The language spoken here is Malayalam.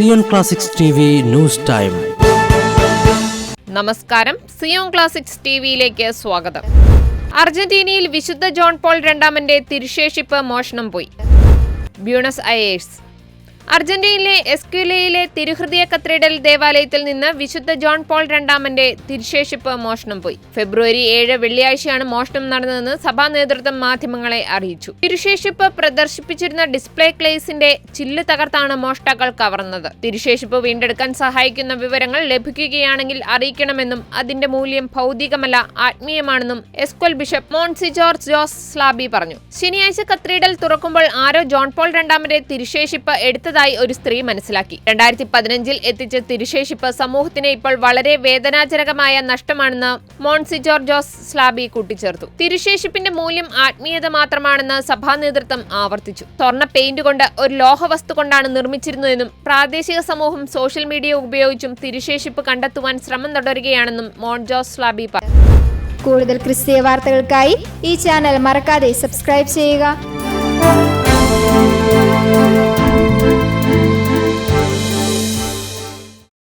Zion classics TV news time. നമസ്കാരം, സിയോൺ ക്ലാസിക്സ് ടിവിയിലേക്ക് സ്വാഗതം. അർജന്റീനയിൽ വിശുദ്ധ ജോൺ പോൾ രണ്ടാമന്റെ തിരുശേഷിപ്പ് മോഷണം പോയി. Buenos Aires. അർജന്റീനയിലെ എസ്ക്വിലയിലെ തിരുഹൃദയ കത്തീഡ്രൽ ദേവാലയത്തിൽ നിന്ന് വിശുദ്ധ ജോൺ പോൾ രണ്ടാമന്റെ തിരുശേഷിപ്പ് മോഷണം പോയി. ഫെബ്രുവരി 7 വെള്ളിയാഴ്ചയാണ് മോഷണം നടന്നതെന്ന് സഭാ നേതൃത്വം മാധ്യമങ്ങളെ അറിയിച്ചു. തിരുശേഷിപ്പ് പ്രദർശിപ്പിച്ചിരുന്ന ഡിസ്പ്ലേ കേസിന്റെ ചില്ല് തകർത്താണ് മോഷ്ടാക്കൾ കവർന്നത്. തിരുശേഷിപ്പ് വീണ്ടെടുക്കാൻ സഹായിക്കുന്ന വിവരങ്ങൾ ലഭിക്കുകയാണെങ്കിൽ അറിയിക്കണമെന്നും അതിന്റെ മൂല്യം ഭൗതികമല്ല, ആത്മീയമാണെന്നും എസ്ക്വൽ ബിഷപ്പ് മോൺസിജോർ ജോസ് സ്ലാബി പറഞ്ഞു. ശനിയാഴ്ച കത്തീഡ്രൽ തുറക്കുമ്പോൾ ആരോ ജോൺ പോൾ രണ്ടാമന്റെ തിരുശേഷിപ്പ് എടുത്തതായി ഒരു സ്ത്രീ മനസ്സിലാക്കി. 2015 എത്തിച്ച തിരുശേഷിപ്പ് സമൂഹത്തിന് ഇപ്പോൾ വളരെ വേദനാജനകമായ നഷ്ടമാണെന്ന് മോൺസിജോർ ജോസ് സ്ലാബി കൂട്ടിച്ചേർത്തു. തിരുശേഷിപ്പിന്റെ മൂല്യം ആത്മീയത മാത്രമാണെന്ന് സഭാ നേതൃത്വം ആവർത്തിച്ചു. സ്വർണ്ണ പെയിന്റ് കൊണ്ട് ഒരു ലോഹവസ്തു കൊണ്ടാണ് നിർമ്മിച്ചിരുന്നതെന്നും പ്രാദേശിക സമൂഹം സോഷ്യൽ മീഡിയ ഉപയോഗിച്ചും തിരുശേഷിപ്പ് കണ്ടെത്തുവാൻ ശ്രമം തുടരുകയാണെന്നും മോൺ ജോസ് സ്ലാബി പറഞ്ഞു. കൂടുതൽ ക്രിസ്തീയ വാർത്തകൾക്കായി ഈ ചാനൽ മറക്കാതെ സബ്സ്ക്രൈബ് ചെയ്യുക.